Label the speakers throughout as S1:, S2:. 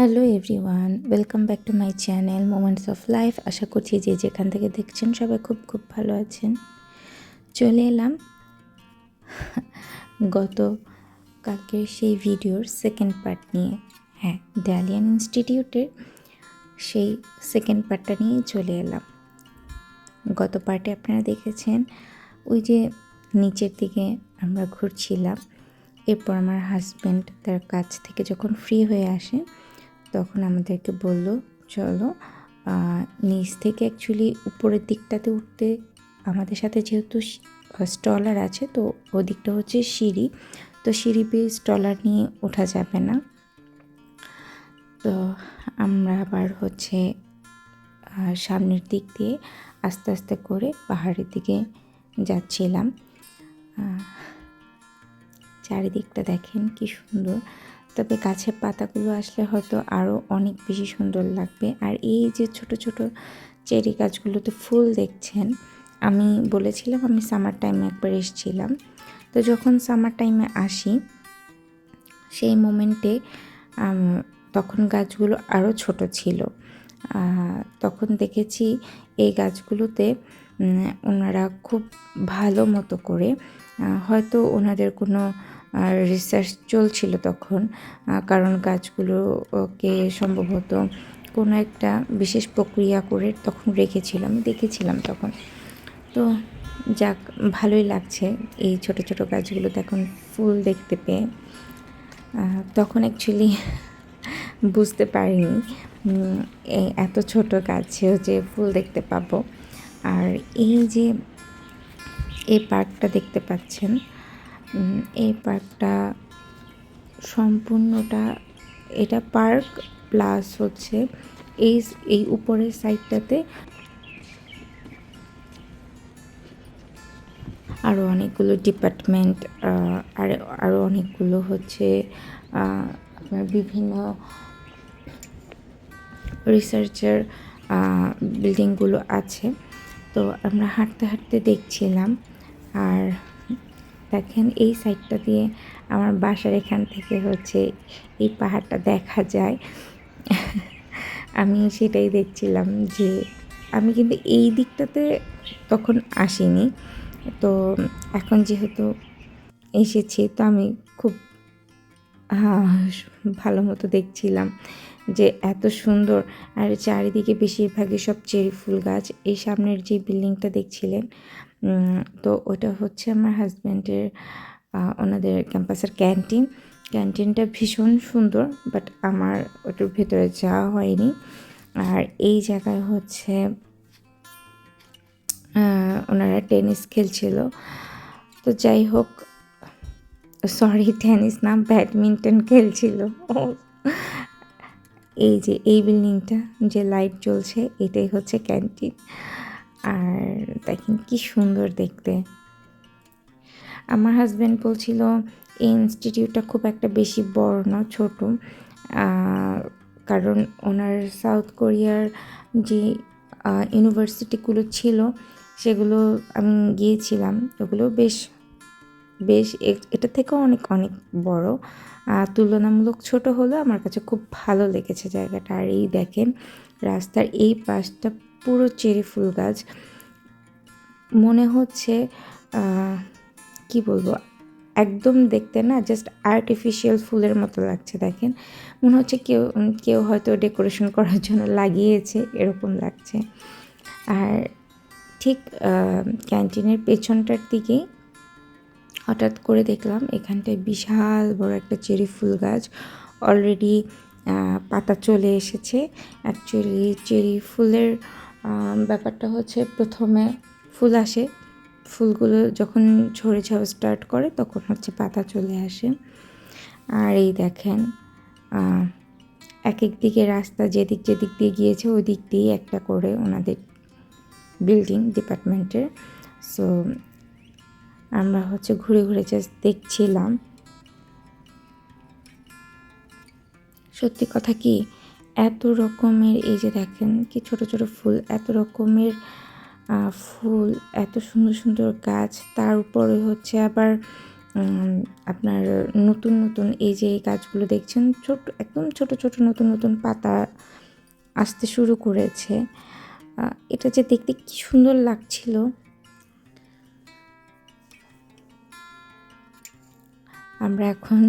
S1: Hello everyone, welcome back to my channel moments of life. আশা করছি যে যেখান থেকে দেখছেন সবাই খুব খুব ভালো আছেন। চলে এলাম গত কালকের সেই ভিডিওর সেকেন্ড পার্ট নিয়ে। হ্যাঁ, ডালিয়ান ইনস্টিটিউটের সেই সেকেন্ড পার্টটা নিয়ে চলে এলাম। গত পার্টে আপনারা দেখেছেন ওই যে নিচের দিকে আমরা ঘুরছিলাম। এরপর আমার হাজব্যান্ড তার কাজ থেকে যখন ফ্রি হয়ে আসে তখন আমাদেরকে বলল, চলো নিচ থেকে অ্যাকচুয়ালি উপরের দিকটাতে উঠতে আমাদের সাথে যেহেতু স্টলার আছে, তো ওদিকটা হচ্ছে সিঁড়ি, তো সিঁড়ি বেয়ে স্টলার নিয়ে ওঠা যাবে না। তো আমরা আবার হচ্ছে সামনের দিক দিয়ে আস্তে আস্তে করে পাহাড়ের দিকে যাচ্ছিলাম। চারিদিকটা দেখেন কি সুন্দর, তবে গাছের পাতাগুলো আসলে হয়তো আরও অনেক বেশি সুন্দর লাগবে। আর এই যে ছোট ছোট চেরি গাছগুলোতে ফুল দেখছেন, আমি বলেছিলাম আমি সামার টাইমে একবার এসেছিলাম, তো যখন সামার টাইমে আসি সেই মোমেন্টে তখন গাছগুলো আরও ছোট ছিল। তখন দেখেছি এই গাছগুলোতে ওনারা খুব ভালো মতো করে, হয়তো ওনাদের কোনো রিসার্চ চলছিল তখন, কারণ গাছগুলোকে সম্ভবত কোনো একটা বিশেষ প্রক্রিয়া করে তখন রেখেছিল, আমি দেখেছিলাম তখন। তো যাক, ভালোই লাগছে এই ছোট ছোট গাছগুলোতে এখন ফুল দেখতে পেয়ে। তখন অ্যাকচুয়ালি বুঝতে পারিনি এত ছোট গাছেও যে ফুল দেখতে পাবো। আর এই যে এই পার্কটা দেখতে পাচ্ছেন, এই পার্কটা সম্পূর্ণটা এটা পার্ক প্লাস হচ্ছে এই উপরের সাইডটাতে আরও অনেকগুলো ডিপার্টমেন্ট, আর আরও অনেকগুলো হচ্ছে আপনার বিভিন্ন রিসার্চের বিল্ডিংগুলো আছে। তো আমরা হাঁটতে হাঁটতে দেখছিলাম। আর দেখেন এই সাইডটা দিয়ে আমার বাসার এখান থেকে হচ্ছে এই পাহাড়টা দেখা যায়। আমি সেটাই দেখছিলাম যে আমি কিন্তু এই দিকটাতে তখন আসিনি, তো এখন যেহেতু এসেছি তো আমি খুব ভালো মতো দেখছিলাম যে এত সুন্দর। আর চারিদিকে বেশিরভাগই সব চেরি ফুল গাছ। এই সামনের যে বিল্ডিংটা দেখছিলেন, তো ওটা হচ্ছে আমার হাজব্যান্ডের ওনাদের ক্যাম্পাসের ক্যান্টিনটা ভীষণ সুন্দর, বাট আমার ওটার ভেতরে যাওয়া হয়নি। আর এই জায়গায় হচ্ছে ওনারা টেনিস খেলছিল। তো যাই হোক, সরি টেনিস না, ব্যাডমিন্টন খেলছিল। এই যে এই বিল্ডিংটা যে লাইট জ্বলছে এটাই হচ্ছে ক্যান্টিন। আর দেখেন কি সুন্দর দেখতে। আমার হাজব্যান্ড বলছিল এই ইনস্টিটিউটটা খুব একটা বেশি বড় না, ছোট, কারণ ওনার সাউথ কোরিয়ার যে ইউনিভার্সিটিগুলো ছিল সেগুলো আমি গিয়েছিলাম, ওগুলো বেশ বেশ এটা থেকেও অনেক অনেক বড়, তুলনামূলক ছোট হলেও আমার কাছে খুব ভালো লেগেছে জায়গাটা। আর এই দেখেন রাস্তার এই পাশটা পুরো চেরি ফুল গাছ, মনে হচ্ছে কি বলবো, একদম দেখতে না জাস্ট আর্টিফিশিয়াল ফুলের মতো লাগছে। দেখেন মনে হচ্ছে কেউ কেউ হয়তো ডেকোরেশন করার জন্য লাগিয়েছে, এরকম লাগছে। আর ঠিক ক্যান্টিনের পেছনটার দিকেই হঠাৎ করে দেখলাম এখানটায় বিশাল বড় একটা চেরি ফুল গাছ, অলরেডি পাতা চলে এসেছে। অ্যাকচুয়ালি চেরি ফুলের ব্যাপারটা হচ্ছে প্রথমে ফুল আসে, ফুলগুলো যখন ঝরে যাওয়া স্টার্ট করে তখন হচ্ছে পাতা চলে আসে। আর এই দেখেন এক এক দিকে রাস্তা যেদিক দিয়ে গিয়েছে ওই দিক দিয়ে একটা করে ওনাদের বিল্ডিং ডিপার্টমেন্টের। সো আমরা হচ্ছে ঘুরে ঘুরে জাস্ট দেখছিলাম। সত্যি কথা কি, এত রকমের এই যে দেখেন কি ছোট ছোট ফুল, এত রকমের ফুল, এত সুন্দর সুন্দর গাছ, তার উপরে হচ্ছে আবার আপনার নতুন নতুন এই যে এই গাছগুলো দেখছেন, একদম ছোট ছোট নতুন নতুন পাতা আসতে শুরু করেছে। এটা যে দেখতে কি সুন্দর লাগছিল। আমরা এখন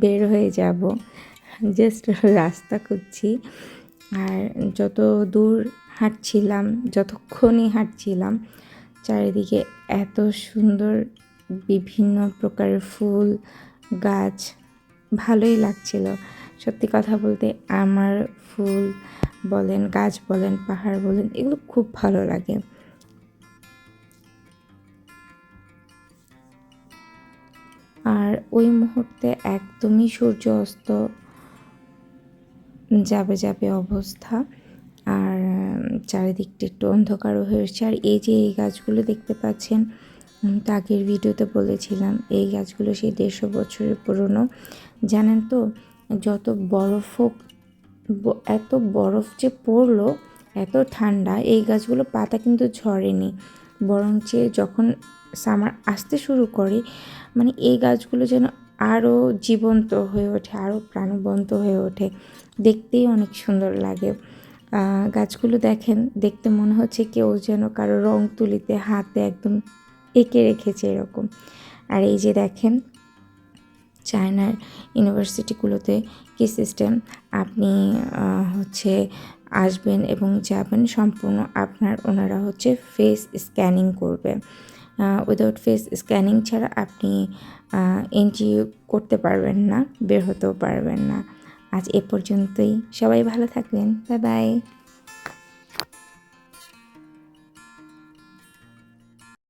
S1: বের হয়ে যাব, জাস্ট রাস্তা খুঁজছি। আর যত দূর হাঁটছিলাম, যতক্ষণই হাঁটছিলাম, চারিদিকে এত সুন্দর বিভিন্ন প্রকারের ফুল গাছ, ভালোই লাগছিল। সত্যি কথা বলতে আমার ফুল বলেন, গাছ বলেন, পাহাড় বলেন, এগুলো খুব ভালো লাগে। আর ওই মুহূর্তে একদমই সূর্য অস্ত যাবে যাবে অবস্থা। আর চারিদিকটা একটু অন্ধকারও হয়েছে। আর এই যে এই গাছগুলো দেখতে পাচ্ছেন, তো আগের ভিডিওতে বলেছিলাম এই গাছগুলো সেই 150 বছরের পুরনো। জানেন তো, যত বরফ হোক, এত বরফ যে পড়লো, এত ঠান্ডা, এই গাছগুলো পাতা কিন্তু ঝরেনি, বরঞ্চ যখন সামার আসতে শুরু করে, মানে এই গাছগুলো যেন আরও জীবন্ত হয়ে ওঠে, আরও প্রাণবন্ত হয়ে ওঠে, দেখতেই অনেক সুন্দর লাগে। গাছগুলো দেখেন, দেখতে মনে হচ্ছে কেউ যেন কারো রং তুলিতে হাতে একদম এঁকে রেখেছে এরকম। আর এই যে দেখেন চায়নার ইউনিভার্সিটিগুলোতে কী সিস্টেম, আপনি হচ্ছে আসবেন এবং যাবেন, সম্পূর্ণ আপনার ওনারা হচ্ছে ফেস স্ক্যানিং করবে। উইদাউট ফেস স্ক্যানিং ছাড়া আপনি এন্ট্রি করতে পারবেন না, বের হতেও পারবেন না। আজ এ পর্যন্তই, সবাই ভালো থাকবেন, বাই বাই।